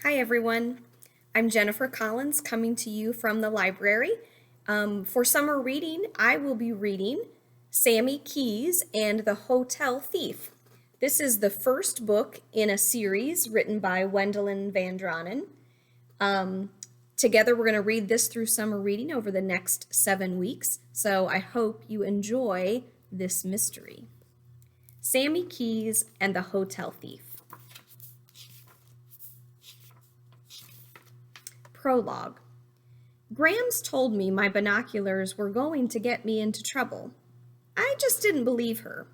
Hi, everyone. I'm Jennifer Collins coming to you from the library. For summer reading, I will be reading Sammy Keyes and the Hotel Thief. This is the first book in a series written by Wendelin Van Dranen. Together, we're going to read this through summer reading over the next 7 weeks, so I hope you enjoy this mystery. Sammy Keyes and the Hotel Thief. Prologue. Grams told me my binoculars were going to get me into trouble. I just didn't believe her.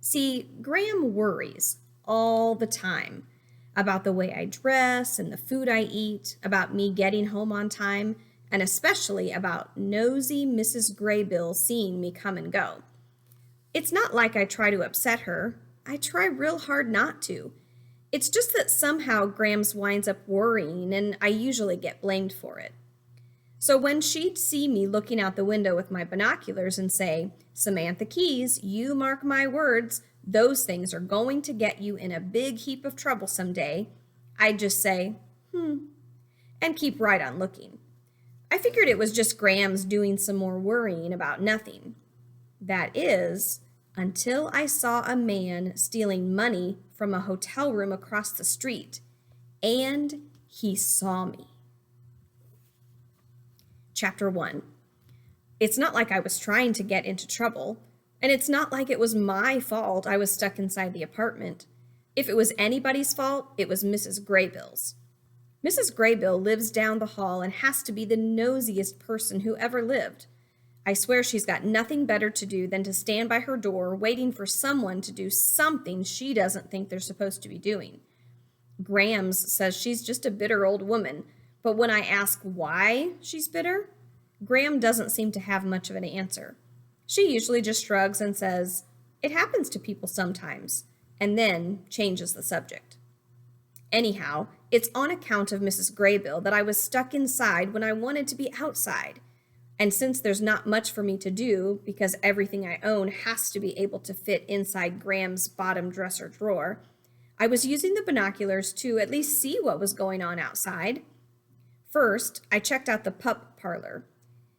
See, Graham worries all the time about the way I dress and the food I eat, about me getting home on time, and especially about nosy Mrs. Graybill seeing me come and go. It's not like I try to upset her. I try real hard not to. It's just that somehow Grams winds up worrying, and I usually get blamed for it. So when she'd see me looking out the window with my binoculars and say, "Samantha Keyes, you mark my words, those things are going to get you in a big heap of trouble someday," I'd just say, and keep right on looking. I figured it was just Grams doing some more worrying about nothing. That is, until I saw a man stealing money from a hotel room across the street, and he saw me. Chapter 1. It's not like I was trying to get into trouble, and it's not like it was my fault I was stuck inside the apartment. If it was anybody's fault, it was Mrs. Graybill's. Mrs. Graybill lives down the hall and has to be the nosiest person who ever lived. I swear she's got nothing better to do than to stand by her door waiting for someone to do something she doesn't think they're supposed to be doing. Grams says she's just a bitter old woman, but when I ask why she's bitter, Graham doesn't seem to have much of an answer. She usually just shrugs and says, "It happens to people sometimes," and then changes the subject. Anyhow, it's on account of Mrs. Graybill that I was stuck inside when I wanted to be outside. And since there's not much for me to do, because everything I own has to be able to fit inside Graham's bottom dresser drawer, I was using the binoculars to at least see what was going on outside. First, I checked out the pup parlor.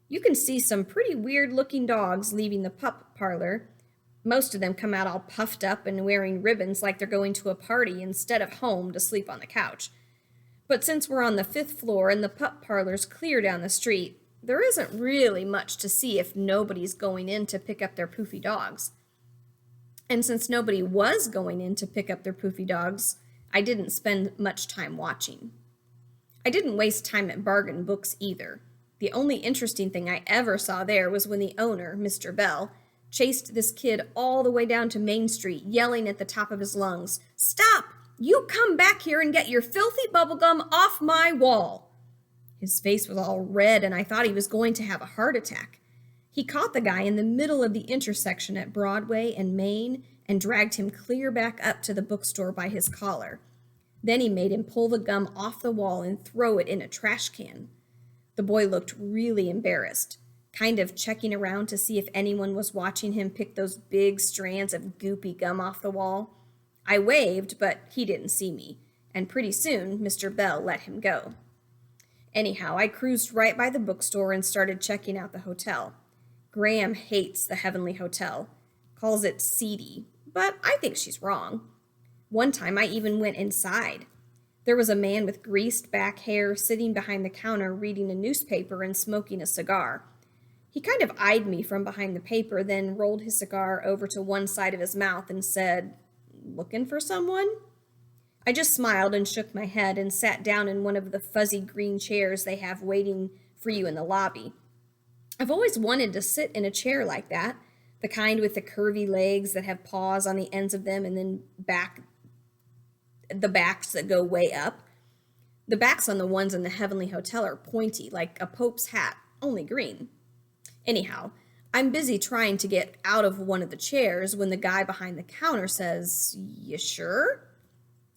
You can see some pretty weird-looking dogs leaving the pup parlor. Most of them come out all puffed up and wearing ribbons like they're going to a party instead of home to sleep on the couch. But since we're on the 5th floor and the pup parlor's clear down the street, there isn't really much to see if nobody's going in to pick up their poofy dogs. And since nobody was going in to pick up their poofy dogs, I didn't spend much time watching. I didn't waste time at bargain books either. The only interesting thing I ever saw there was when the owner, Mr. Bell, chased this kid all the way down to Main Street, yelling at the top of his lungs, "Stop! You come back here and get your filthy bubblegum off my wall!" His face was all red, and I thought he was going to have a heart attack. He caught the guy in the middle of the intersection at Broadway and Main and dragged him clear back up to the bookstore by his collar. Then he made him pull the gum off the wall and throw it in a trash can. The boy looked really embarrassed, kind of checking around to see if anyone was watching him pick those big strands of goopy gum off the wall. I waved, but he didn't see me, and pretty soon Mr. Bell let him go. Anyhow, I cruised right by the bookstore and started checking out the hotel. Graham hates the Heavenly Hotel, calls it seedy, but I think she's wrong. One time I even went inside. There was a man with greased back hair sitting behind the counter reading a newspaper and smoking a cigar. He kind of eyed me from behind the paper, then rolled his cigar over to one side of his mouth and said, "Looking for someone?" I just smiled and shook my head and sat down in one of the fuzzy green chairs they have waiting for you in the lobby. I've always wanted to sit in a chair like that, the kind with the curvy legs that have paws on the ends of them and then the backs that go way up. The backs on the ones in the Heavenly Hotel are pointy, like a Pope's hat, only green. Anyhow, I'm busy trying to get out of one of the chairs when the guy behind the counter says, "You sure?"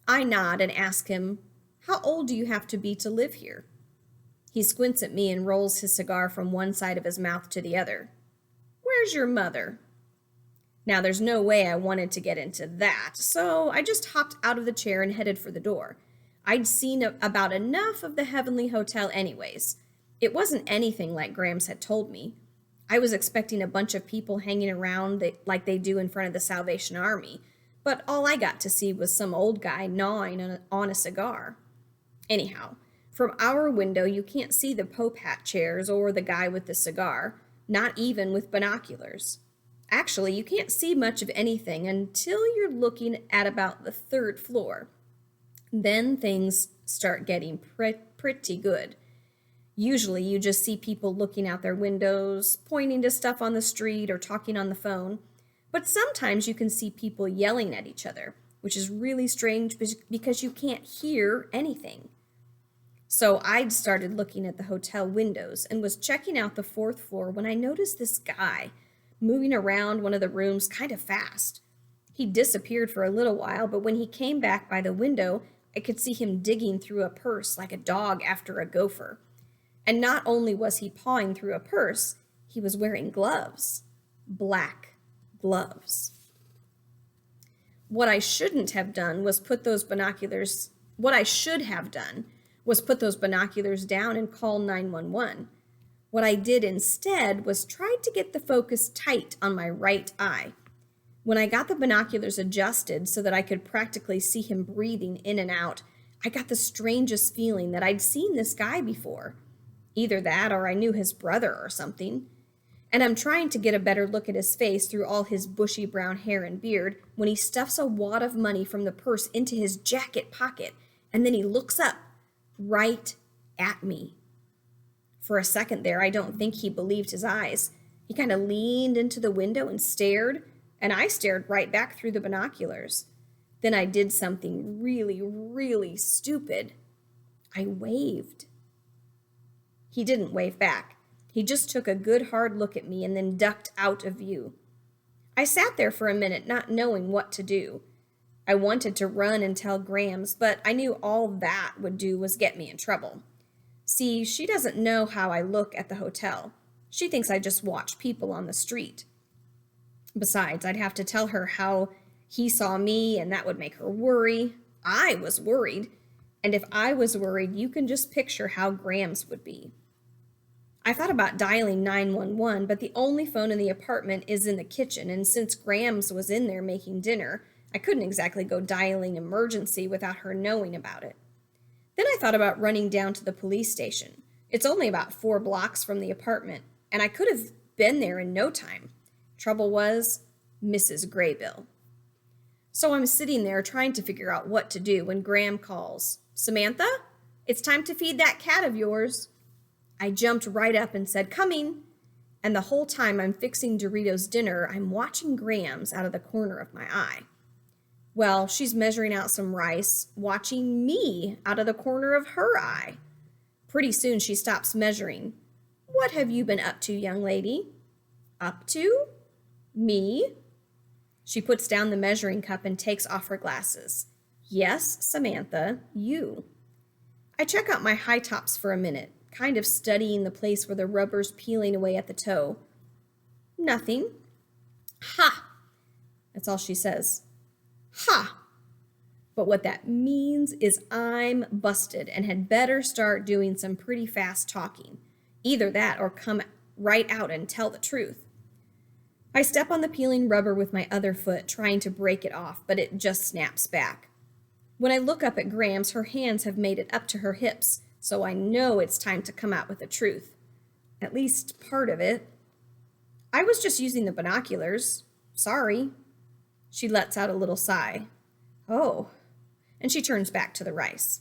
I nod and ask him, "How old do you have to be to live here?" He squints at me and rolls his cigar from one side of his mouth to the other. "Where's your mother?" Now, there's no way I wanted to get into that, so I just hopped out of the chair and headed for the door. I'd seen about enough of the Heavenly Hotel anyways. It wasn't anything like Grams had told me. I was expecting a bunch of people hanging around like they do in front of the Salvation Army, but all I got to see was some old guy gnawing on a cigar. Anyhow, from our window you can't see the Pope hat chairs or the guy with the cigar, not even with binoculars. Actually, you can't see much of anything until you're looking at about the third floor. Then things start getting pretty good. Usually you just see people looking out their windows, pointing to stuff on the street or talking on the phone. But sometimes you can see people yelling at each other, which is really strange because you can't hear anything. So I'd started looking at the hotel windows and was checking out the fourth floor when I noticed this guy moving around one of the rooms kind of fast. He disappeared for a little while, but when he came back by the window, I could see him digging through a purse like a dog after a gopher. And not only was he pawing through a purse, he was wearing gloves. Black gloves. What I should have done was put those binoculars down and call 911. What I did instead was try to get the focus tight on my right eye. When I got the binoculars adjusted so that I could practically see him breathing in and out, I got the strangest feeling that I'd seen this guy before. Either that or I knew his brother or something. And I'm trying to get a better look at his face through all his bushy brown hair and beard when he stuffs a wad of money from the purse into his jacket pocket, and then he looks up right at me. For a second there, I don't think he believed his eyes. He kind of leaned into the window and stared, and I stared right back through the binoculars. Then I did something really, really stupid. I waved. He didn't wave back. He just took a good hard look at me and then ducked out of view. I sat there for a minute, not knowing what to do. I wanted to run and tell Grams, but I knew all that would do was get me in trouble. See, she doesn't know how I look at the hotel. She thinks I just watch people on the street. Besides, I'd have to tell her how he saw me, and that would make her worry. I was worried, and if I was worried, you can just picture how Grams would be. I thought about dialing 911, but the only phone in the apartment is in the kitchen, and since Grams was in there making dinner, I couldn't exactly go dialing emergency without her knowing about it. Then I thought about running down to the police station. It's only about 4 blocks from the apartment, and I could have been there in no time. Trouble was, Mrs. Graybill. So I'm sitting there trying to figure out what to do when Graham calls. Samantha, it's time to feed that cat of yours. I jumped right up and said, coming. And the whole time I'm fixing Dorito's dinner, I'm watching Grams out of the corner of my eye. Well, she's measuring out some rice, watching me out of the corner of her eye. Pretty soon she stops measuring. What have you been up to, young lady? Up to? Me? She puts down the measuring cup and takes off her glasses. Yes, Samantha, you. I check out my high tops for a minute, kind of studying the place where the rubber's peeling away at the toe. Nothing. Ha! That's all she says. Ha! But what that means is I'm busted and had better start doing some pretty fast talking. Either that or come right out and tell the truth. I step on the peeling rubber with my other foot, trying to break it off, but it just snaps back. When I look up at Grams, her hands have made it up to her hips, so I know it's time to come out with the truth. At least part of it. I was just using the binoculars. Sorry. She lets out a little sigh. Oh. And she turns back to the rice.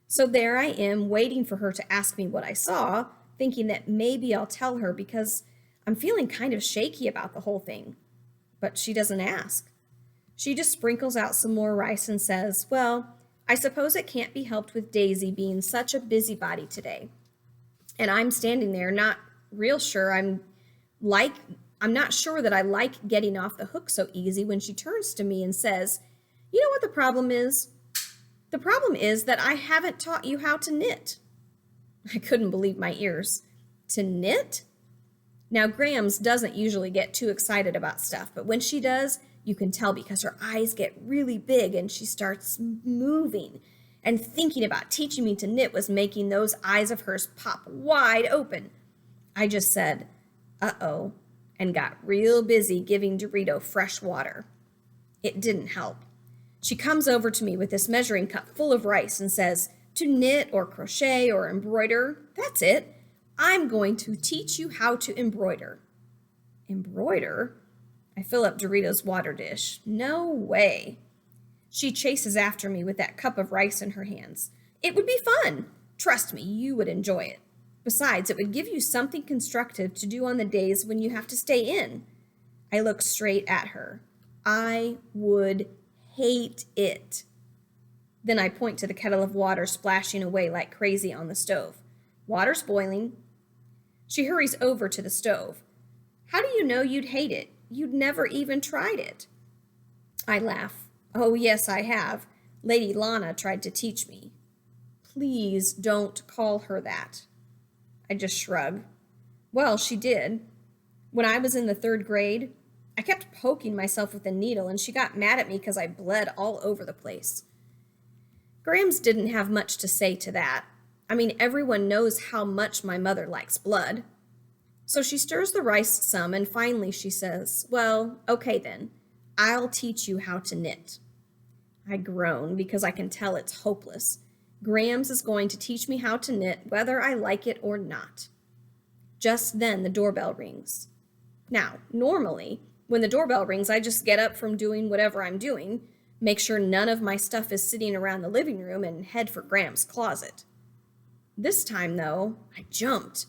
So there I am, waiting for her to ask me what I saw, thinking that maybe I'll tell her because I'm feeling kind of shaky about the whole thing. But she doesn't ask. She just sprinkles out some more rice and says, well, I suppose it can't be helped with Daisy being such a busybody today. And I'm standing there not real sure I'm not sure that I like getting off the hook so easy when she turns to me and says, you know what the problem is? The problem is that I haven't taught you how to knit. I couldn't believe my ears. To knit? Now, Grams doesn't usually get too excited about stuff, but when she does, you can tell because her eyes get really big and she starts moving. and thinking about teaching me to knit was making those eyes of hers pop wide open. I just said, uh-oh, and got real busy giving Dorito fresh water. It didn't help. She comes over to me with this measuring cup full of rice and says, to knit or crochet or embroider, that's it. I'm going to teach you how to embroider. Embroider? I fill up Dorito's water dish. No way. She chases after me with that cup of rice in her hands. It would be fun. Trust me, you would enjoy it. Besides, it would give you something constructive to do on the days when you have to stay in. I look straight at her. I would hate it. Then I point to the kettle of water splashing away like crazy on the stove. Water's boiling. She hurries over to the stove. How do you know you'd hate it? You'd never even tried it. I laugh. Oh, yes, I have. Lady Lana tried to teach me. Please don't call her that. I just shrug. Well, she did. When I was in the 3rd grade, I kept poking myself with a needle, and she got mad at me because I bled all over the place. Grams didn't have much to say to that. I mean, everyone knows how much my mother likes blood. So she stirs the rice some, and finally she says, well, okay then, I'll teach you how to knit. I groan because I can tell it's hopeless. Grams is going to teach me how to knit whether I like it or not. Just then the doorbell rings. Now, normally, when the doorbell rings, I just get up from doing whatever I'm doing, make sure none of my stuff is sitting around the living room, and head for Grams' closet. This time, though, I jumped.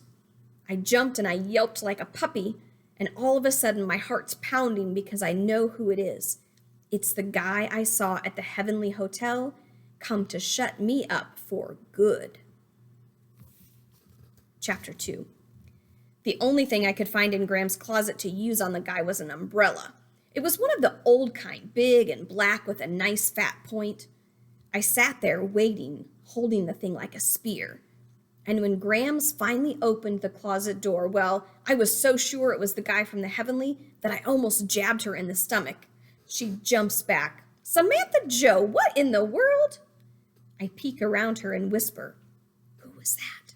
And I yelped like a puppy, and all of a sudden my heart's pounding because I know who it is. It's the guy I saw at the Heavenly Hotel come to shut me up for good. Chapter 2. The only thing I could find in Grams' closet to use on the guy was an umbrella. It was one of the old kind, big and black with a nice fat point. I sat there waiting, holding the thing like a spear. And when Grams finally opened the closet door, well, I was so sure it was the guy from the Heavenly that I almost jabbed her in the stomach. She jumps back. Samantha Joe, what in the world? I peek around her and whisper, who was that?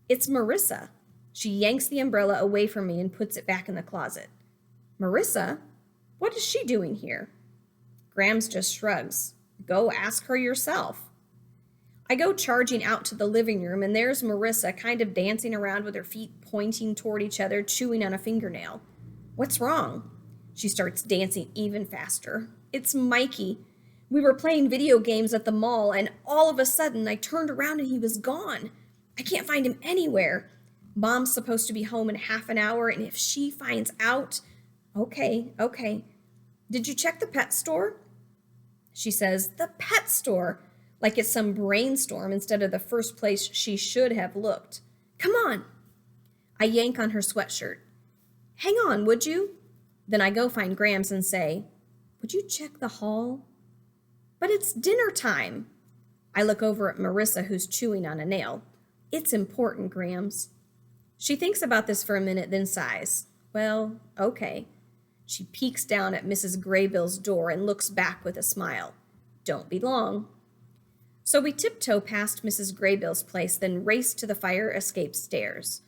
It's Marissa. She yanks the umbrella away from me and puts it back in the closet. Marissa? What is she doing here? Grams just shrugs. Go ask her yourself. I go charging out to the living room, and there's Marissa kind of dancing around with her feet pointing toward each other, chewing on a fingernail. What's wrong? She starts dancing even faster. It's Mikey. We were playing video games at the mall, and all of a sudden I turned around and he was gone. I can't find him anywhere. Mom's supposed to be home in half an hour, and if she finds out... Okay. Did you check the pet store? She says, the pet store, like it's some brainstorm instead of the first place she should have looked. Come on. I yank on her sweatshirt. Hang on, would you? Then I go find Grams and say, would you check the hall? But it's dinner time. I look over at Marissa, who's chewing on a nail. It's important, Grams. She thinks about this for a minute, then sighs. Well, okay. She peeks down at Mrs. Graybill's door and looks back with a smile. Don't be long. So we tiptoe past Mrs. Graybill's place, then race to the fire escape stairs.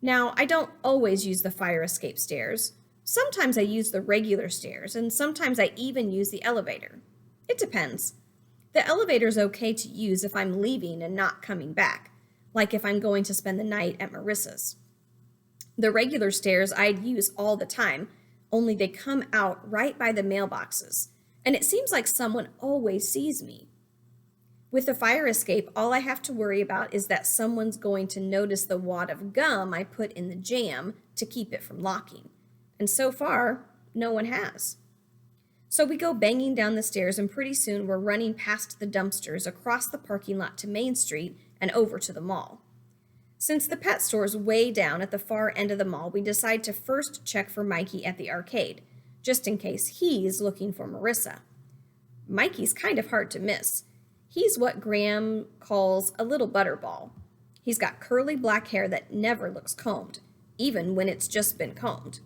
Now, I don't always use the fire escape stairs. Sometimes I use the regular stairs, and sometimes I even use the elevator. It depends. The elevator's okay to use if I'm leaving and not coming back, like if I'm going to spend the night at Marissa's. The regular stairs I'd use all the time, only they come out right by the mailboxes, and it seems like someone always sees me. With the fire escape, all I have to worry about is that someone's going to notice the wad of gum I put in the jam to keep it from locking. And so far, no one has. So we go banging down the stairs, and pretty soon we're running past the dumpsters, across the parking lot to Main Street, and over to the mall. Since the pet store's way down at the far end of the mall, we decide to first check for Mikey at the arcade, just in case he's looking for Marissa. Mikey's kind of hard to miss. He's what Graham calls a little butterball. He's got curly black hair that never looks combed, even when it's just been combed.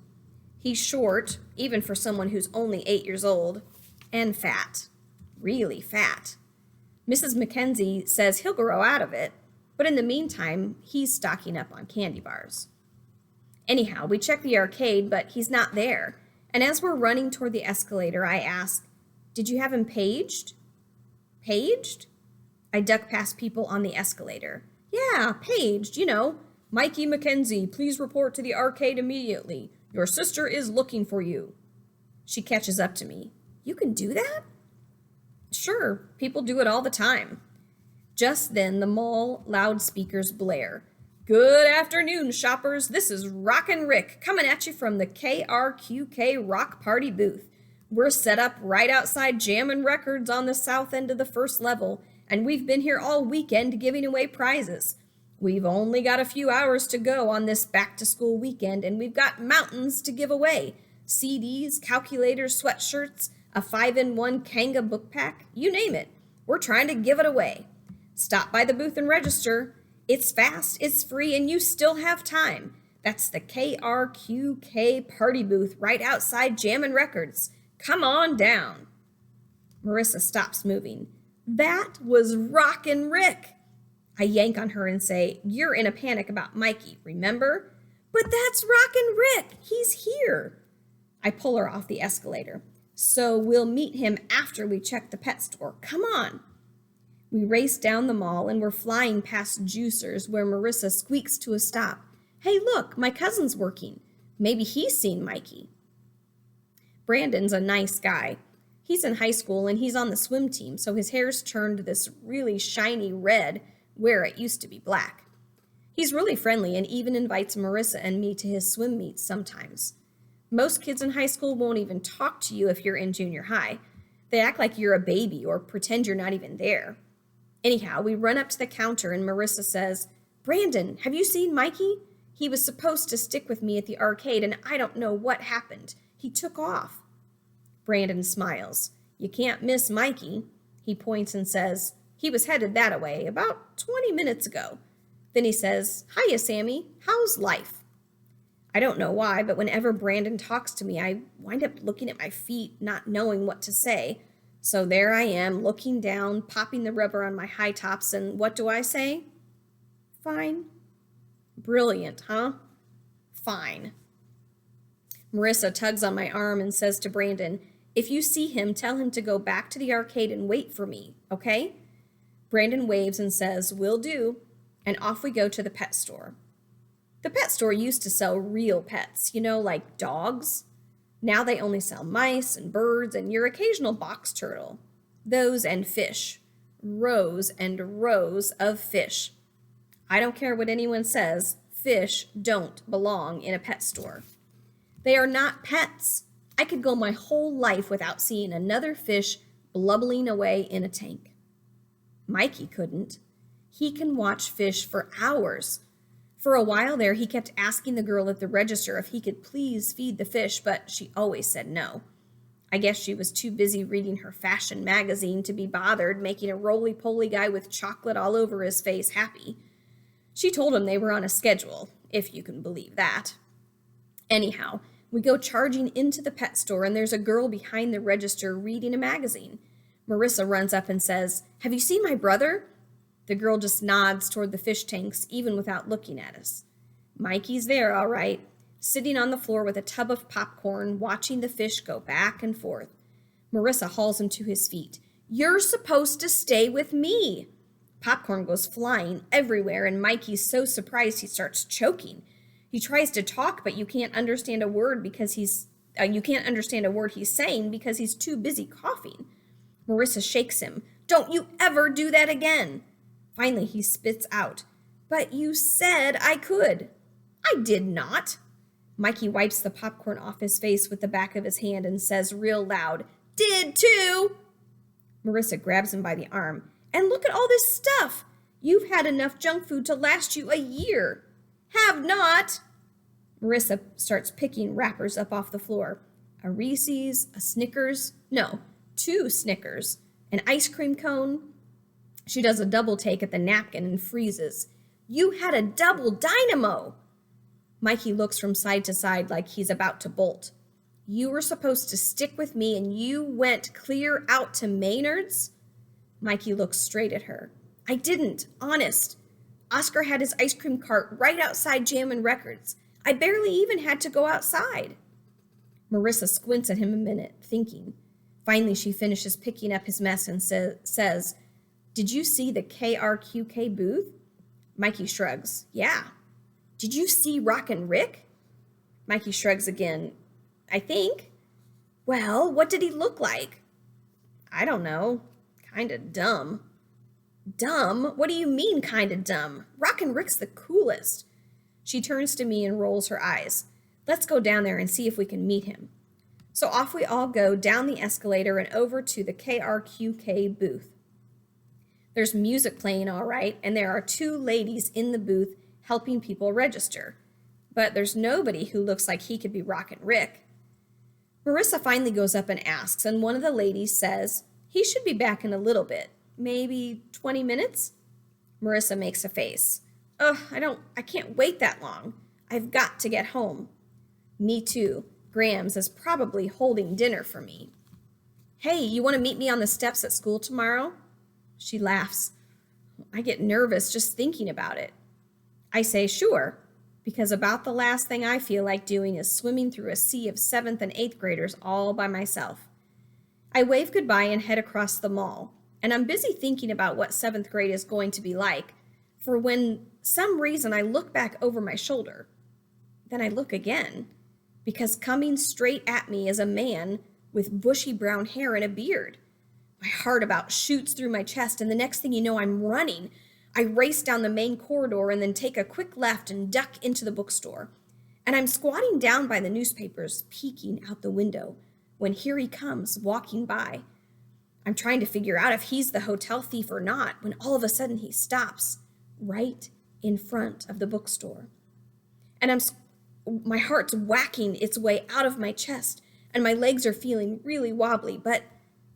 He's short, even for someone who's only 8 years old, and fat. Really fat. Mrs. Mackenzie says he'll grow out of it, but in the meantime, he's stocking up on candy bars. Anyhow, we check the arcade, but he's not there, and as we're running toward the escalator, I ask, "Did you have him paged?" "Paged?" I duck past people on the escalator. "Yeah, paged, you know. Mikey Mackenzie, please report to the arcade immediately. Your sister is looking for you." She catches up to me. "You can do that?" "Sure, people do it all the time." Just then, the mall loudspeakers blare. "Good afternoon, shoppers. This is Rockin' Rick coming at you from the KRQK Rock Party booth. We're set up right outside Jammin' Records on the south end of the first level, and we've been here all weekend giving away prizes. We've only got a few hours to go on this back-to-school weekend, and we've got mountains to give away. CDs, calculators, sweatshirts, a 5-in-1 Kanga book pack, you name it. We're trying to give it away. Stop by the booth and register. It's fast, it's free, and you still have time. That's the KRQK party booth right outside Jammin' Records. Come on down." Marissa stops moving. "That was Rockin' Rick." I yank on her and say, "You're in a panic about Mikey, remember?" "But that's Rockin' Rick. He's here." I pull her off the escalator. "So we'll meet him after we check the pet store. Come on." We race down the mall and we're flying past Juicers where Marissa squeaks to a stop. "Hey, look, my cousin's working. Maybe he's seen Mikey." Brandon's a nice guy. He's in high school and he's on the swim team, so his hair's turned this really shiny red where it used to be black. He's really friendly and even invites Marissa and me to his swim meets sometimes. Most kids in high school won't even talk to you if you're in junior high. They act like you're a baby or pretend you're not even there. Anyhow, we run up to the counter and Marissa says, "Brandon, have you seen Mikey? He was supposed to stick with me at the arcade and I don't know what happened. He took off." Brandon smiles. "You can't miss Mikey." He points and says, "He was headed that way about 20 minutes ago." Then he says, "Hiya, Sammy. How's life?" I don't know why, but whenever Brandon talks to me, I wind up looking at my feet, not knowing what to say. So there I am, looking down, popping the rubber on my high tops, and what do I say? "Fine." Brilliant, huh? Fine. Marissa tugs on my arm and says to Brandon, "If you see him, tell him to go back to the arcade and wait for me, okay?" Brandon waves and says, "Will do," and off we go to the pet store. The pet store used to sell real pets, like dogs. Now they only sell mice and birds and your occasional box turtle. Those and fish. Rows and rows of fish. I don't care what anyone says, fish don't belong in a pet store. They are not pets. I could go my whole life without seeing another fish blubbling away in a tank. Mikey couldn't. He can watch fish for hours. For a while there, he kept asking the girl at the register if he could please feed the fish, but she always said no. I guess she was too busy reading her fashion magazine to be bothered making a roly-poly guy with chocolate all over his face happy. She told him they were on a schedule, if you can believe that. Anyhow, we go charging into the pet store and there's a girl behind the register reading a magazine. Marissa runs up and says, "Have you seen my brother?" The girl just nods toward the fish tanks, even without looking at us. Mikey's there, all right, sitting on the floor with a tub of popcorn, watching the fish go back and forth. Marissa hauls him to his feet. "You're supposed to stay with me." Popcorn goes flying everywhere, and Mikey's so surprised he starts choking. He tries to talk, but you can't understand a word he's saying because he's too busy coughing. Marissa shakes him. "Don't you ever do that again." Finally, he spits out, "But you said I could." "I did not." Mikey wipes the popcorn off his face with the back of his hand and says real loud, "Did too." Marissa grabs him by the arm. "And look at all this stuff. You've had enough junk food to last you a year." "Have not." Marissa starts picking wrappers up off the floor. A Reese's, a Snickers, no, 2 Snickers, an ice cream cone. She does a double take at the napkin and freezes. "You had a double dynamo." Mikey looks from side to side like he's about to bolt. "You were supposed to stick with me and you went clear out to Maynard's?" Mikey looked straight at her. I didn't, honest. Oscar had his ice cream cart right outside Jammin' Records. I barely even had to go outside. Marissa squints at him a minute, thinking. Finally, she finishes picking up his mess and says, Did you see the KRQK booth? Mikey shrugs. Yeah. Did you see Rockin' Rick? Mikey shrugs again. I think. Well, what did he look like? I don't know. Kinda dumb. Dumb? What do you mean, kinda dumb? Rockin' Rick's the coolest. She turns to me and rolls her eyes. Let's go down there and see if we can meet him. So off we all go down the escalator and over to the KRQK booth. There's music playing all right, and there are 2 ladies in the booth helping people register. But there's nobody who looks like he could be Rockin' Rick. Marissa finally goes up and asks, and one of the ladies says, he should be back in a little bit, maybe 20 minutes? Marissa makes a face. Ugh, I can't wait that long. I've got to get home. Me too. Grams is probably holding dinner for me. Hey, you want to meet me on the steps at school tomorrow? She laughs. I get nervous just thinking about it. I say sure, because about the last thing I feel like doing is swimming through a sea of 7th and 8th graders all by myself. I wave goodbye and head across the mall, and I'm busy thinking about what 7th grade is going to be like, for when some reason I look back over my shoulder. Then I look again, because coming straight at me is a man with bushy brown hair and a beard. My heart about shoots through my chest, and the next thing you know, I'm running. I race down the main corridor and then take a quick left and duck into the bookstore. And I'm squatting down by the newspapers, peeking out the window, when here he comes, walking by. I'm trying to figure out if he's the hotel thief or not, when all of a sudden he stops, right in front of the bookstore. And my heart's whacking its way out of my chest, and my legs are feeling really wobbly, but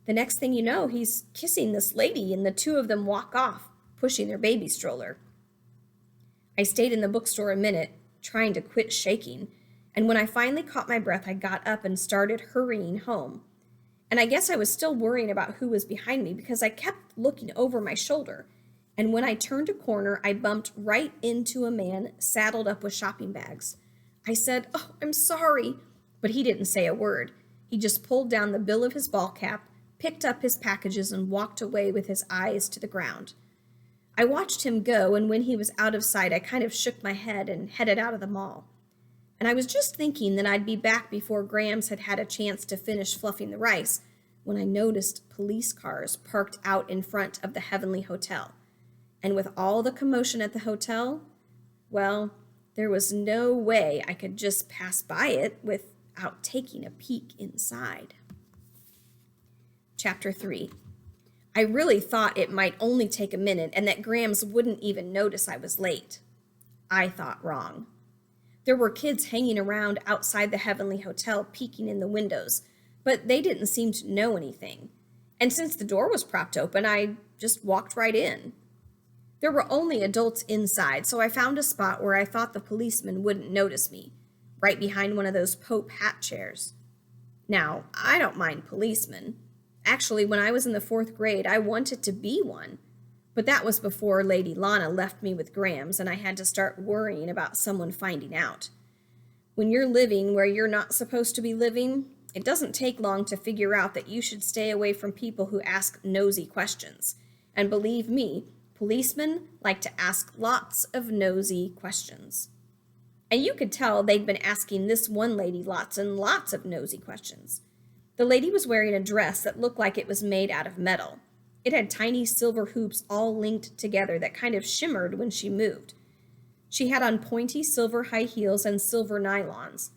the next thing you know, he's kissing this lady, and the 2 of them walk off, pushing their baby stroller. I stayed in the bookstore a minute, trying to quit shaking, and when I finally caught my breath, I got up and started hurrying home. And I guess I was still worrying about who was behind me because I kept looking over my shoulder, and when I turned a corner, I bumped right into a man saddled up with shopping bags. I said, "Oh, I'm sorry," but he didn't say a word. He just pulled down the bill of his ball cap, picked up his packages, and walked away with his eyes to the ground. I watched him go, and when he was out of sight, I kind of shook my head and headed out of the mall. And I was just thinking that I'd be back before Grams had had a chance to finish fluffing the rice when I noticed police cars parked out in front of the Heavenly Hotel. And with all the commotion at the hotel, well, there was no way I could just pass by it without taking a peek inside. Chapter 3. I really thought it might only take a minute and that Grams wouldn't even notice I was late. I thought wrong. There were kids hanging around outside the Heavenly Hotel peeking in the windows, but they didn't seem to know anything. And since the door was propped open, I just walked right in. There were only adults inside, so I found a spot where I thought the policeman wouldn't notice me, right behind one of those Pope hat chairs. Now, I don't mind policemen. Actually, when I was in the 4th grade, I wanted to be one. But that was before Lady Lana left me with Grams, and I had to start worrying about someone finding out. When you're living where you're not supposed to be living, it doesn't take long to figure out that you should stay away from people who ask nosy questions. And believe me, policemen like to ask lots of nosy questions. And you could tell they'd been asking this one lady lots and lots of nosy questions. The lady was wearing a dress that looked like it was made out of metal. It had tiny silver hoops all linked together that kind of shimmered when she moved. She had on pointy silver high heels and silver nylons.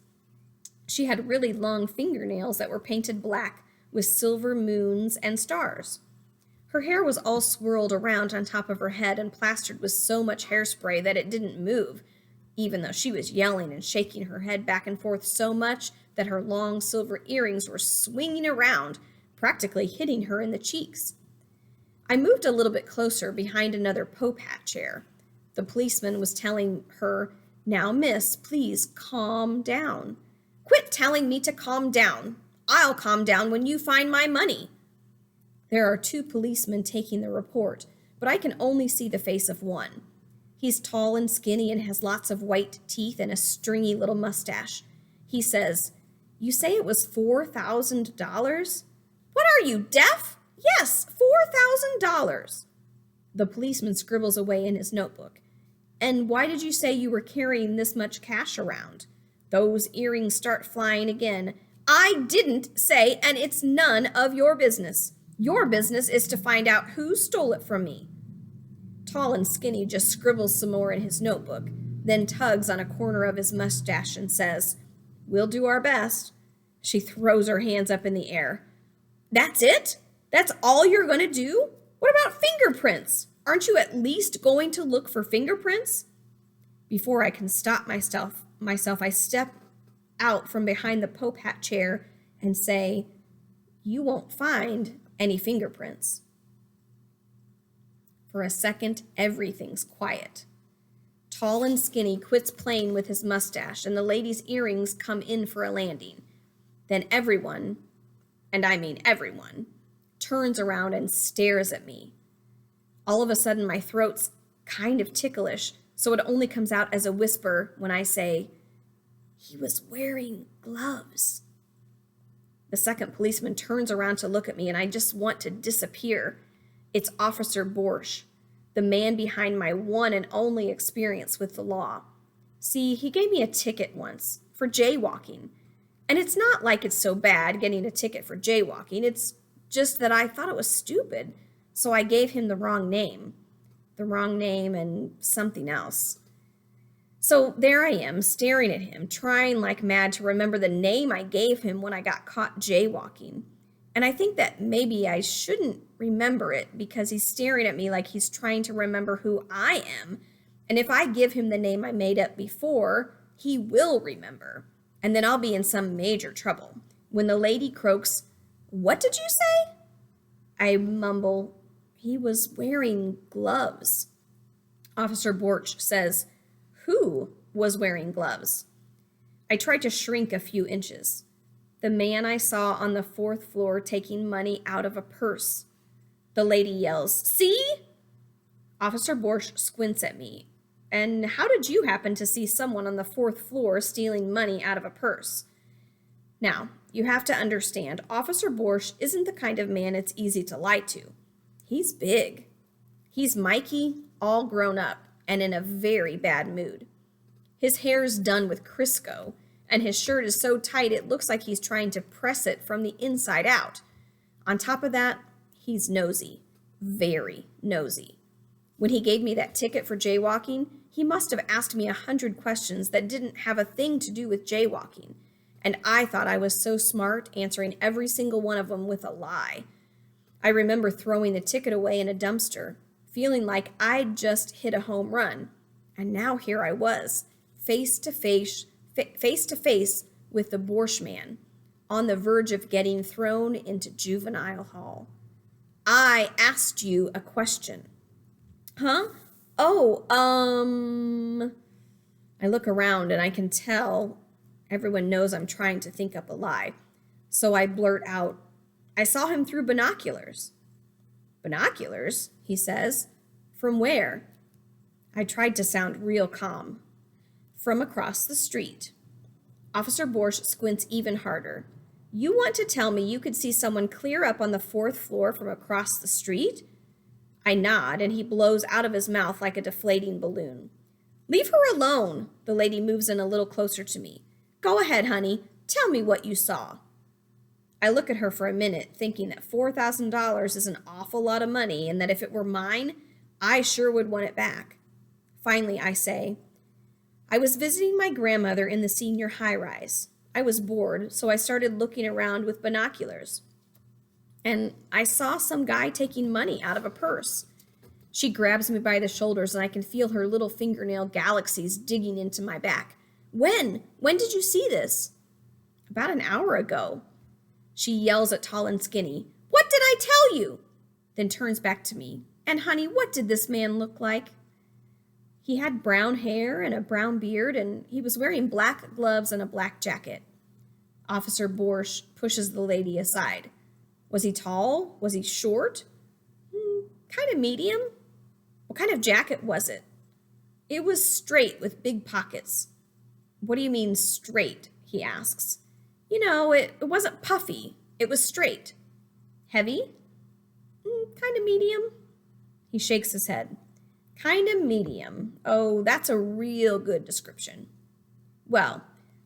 She had really long fingernails that were painted black with silver moons and stars. Her hair was all swirled around on top of her head and plastered with so much hairspray that it didn't move, even though she was yelling and shaking her head back and forth so much that her long silver earrings were swinging around, practically hitting her in the cheeks. I moved a little bit closer behind another Pope hat chair. The policeman was telling her, "Now, miss, please calm down." "Quit telling me to calm down. I'll calm down when you find my money." There are 2 policemen taking the report, but I can only see the face of one. He's tall and skinny and has lots of white teeth and a stringy little mustache. He says, "You say it was $4,000? What are you, deaf? Yes, $4,000. The policeman scribbles away in his notebook. "And why did you say you were carrying this much cash around?" Those earrings start flying again. "I didn't say, and it's none of your business. Your business is to find out who stole it from me." Tall and Skinny just scribbles some more in his notebook, then tugs on a corner of his mustache and says, "We'll do our best." She throws her hands up in the air. "That's it? That's all you're going to do? What about fingerprints? Aren't you at least going to look for fingerprints?" Before I can stop myself, I step out from behind the Pope hat chair and say, "You won't find any fingerprints." For a second, everything's quiet. Tall and Skinny quits playing with his mustache, and the lady's earrings come in for a landing. Then everyone, and I mean everyone, turns around and stares at me. All of a sudden, my throat's kind of ticklish, so it only comes out as a whisper when I say, "He was wearing gloves." The second policeman turns around to look at me, and I just want to disappear. It's Officer Borsch, the man behind my one and only experience with the law. See, he gave me a ticket once for jaywalking. And it's not like it's so bad getting a ticket for jaywalking. It's just that I thought it was stupid, so I gave him the wrong name. The wrong name and something else. So there I am, staring at him, trying like mad to remember the name I gave him when I got caught jaywalking. And I think that maybe I shouldn't remember it because he's staring at me like he's trying to remember who I am. And if I give him the name I made up before, he will remember. And then I'll be in some major trouble. When the lady croaks, "What did you say?" I mumble, "He was wearing gloves." Officer Borch says, "Who was wearing gloves?" I try to shrink a few inches. "The man I saw on the 4th floor taking money out of a purse." The lady yells, "See?" Officer Borsch squints at me. "And how did you happen to see someone on the 4th floor stealing money out of a purse?" Now, you have to understand, Officer Borsch isn't the kind of man it's easy to lie to. He's big. He's Mikey, all grown up, and in a very bad mood. His hair's done with Crisco, and his shirt is so tight it looks like he's trying to press it from the inside out. On top of that, he's nosy. Very nosy. When he gave me that ticket for jaywalking, he must have asked me 100 questions that didn't have a thing to do with jaywalking. And I thought I was so smart, answering every single one of them with a lie. I remember throwing the ticket away in a dumpster, feeling like I'd just hit a home run. And now here I was, face to face with the Borsch man, on the verge of getting thrown into juvenile hall. "I asked you a question." "Huh? Oh, I look around and I can tell everyone knows I'm trying to think up a lie. So I blurt out, "I saw him through binoculars." "Binoculars?" he says. "From where?" I tried to sound real calm. "From across the street." Officer Borsch squints even harder. "You want to tell me you could see someone clear up on the 4th floor from across the street?" I nod, and he blows out of his mouth like a deflating balloon. "Leave her alone." The lady moves in a little closer to me. "Go ahead, honey. Tell me what you saw." I look at her for a minute, thinking that $4,000 is an awful lot of money, and that if it were mine, I sure would want it back. Finally, I say, "I was visiting my grandmother in the senior high-rise. I was bored, so I started looking around with binoculars. And I saw some guy taking money out of a purse." She grabs me by the shoulders, and I can feel her little fingernail galaxies digging into my back. When? When did you see this?" "About an hour ago." She yells at Tall and Skinny, "What did I tell you?" Then turns back to me. "And honey, what did this man look like?" "He had brown hair and a brown beard, and he was wearing black gloves and a black jacket." Officer Borsch pushes the lady aside. Was he tall? Was he short? Kind of medium? What kind of jacket was it? It was straight with big pockets. What do you mean straight? He asks. It wasn't puffy. It was straight. Heavy? Kind of medium. He shakes his head. Kind of medium. Oh, that's a real good description. Well,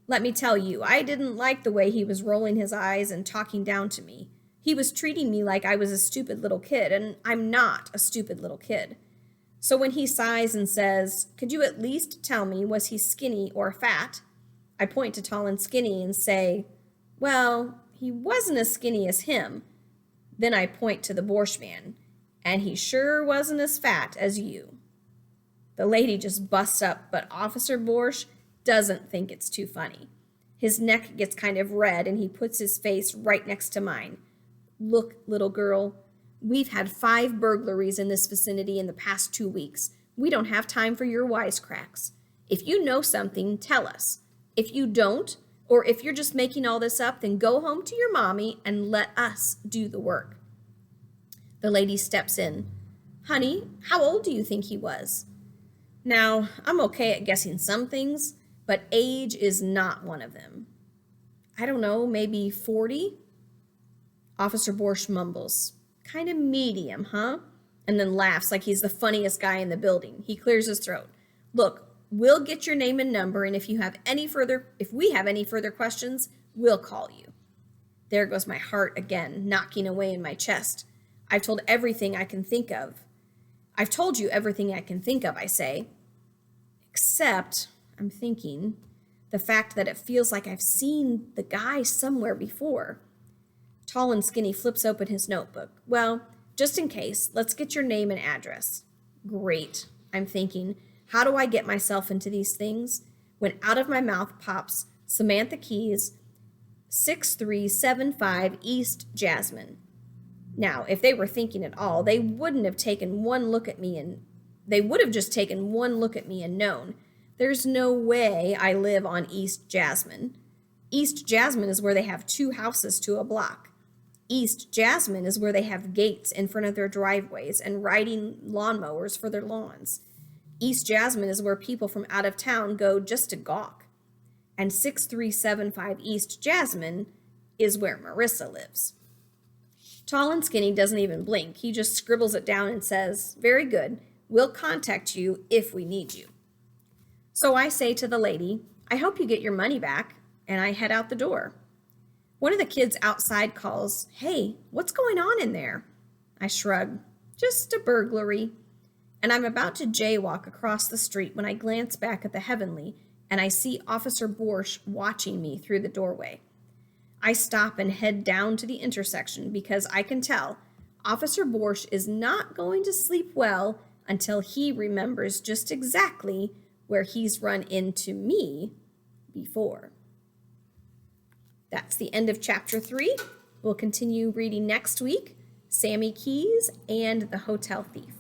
let me tell you, I didn't like the way he was rolling his eyes and talking down to me. He was treating me like I was a stupid little kid, and I'm not a stupid little kid. So when he sighs and says, "Could you at least tell me, was he skinny or fat?" I point to Tall and Skinny and say, "Well, he wasn't as skinny as him." Then I point to the Borscht man, "And he sure wasn't as fat as you." The lady just busts up, but Officer Borscht doesn't think it's too funny. His neck gets kind of red, and he puts his face right next to mine. "Look, little girl, we've had 5 burglaries in this vicinity in the past 2 weeks. We don't have time for your wisecracks. If you know something, tell us. If you don't, or if you're just making all this up, then go home to your mommy and let us do the work." The lady steps in. "Honey, how old do you think he was?" Now, I'm okay at guessing some things, but age is not one of them. "I don't know, maybe 40? Officer Borscht mumbles, "Kind of medium, huh?" And then laughs like he's the funniest guy in the building. He clears his throat. "Look, we'll get your name and number, and if we have any further questions, we'll call you." There goes my heart again, knocking away in my chest. I've told you everything I can think of, I say. Except, I'm thinking, the fact that it feels like I've seen the guy somewhere before. Tall and Skinny flips open his notebook. "Well, just in case, let's get your name and address." Great, I'm thinking. How do I get myself into these things? When out of my mouth pops Samantha Keyes, 6375 East Jasmine. Now, if they were thinking at all, they wouldn't have taken one look at me and known. There's no way I live on East Jasmine. East Jasmine is where they have 2 houses to a block. East Jasmine is where they have gates in front of their driveways and riding lawnmowers for their lawns. East Jasmine is where people from out of town go just to gawk. And 6375 East Jasmine is where Marissa lives. Tall and Skinny doesn't even blink. He just scribbles it down and says, "Very good. We'll contact you if we need you." So I say to the lady, "I hope you get your money back," and I head out the door. One of the kids outside calls, "Hey, what's going on in there?" I shrug. "Just a burglary." And I'm about to jaywalk across the street when I glance back at the Heavenly and I see Officer Borscht watching me through the doorway. I stop and head down to the intersection because I can tell Officer Borscht is not going to sleep well until he remembers just exactly where he's run into me before. That's the end of Chapter 3. We'll continue reading next week, Sammy Keyes and the Hotel Thief.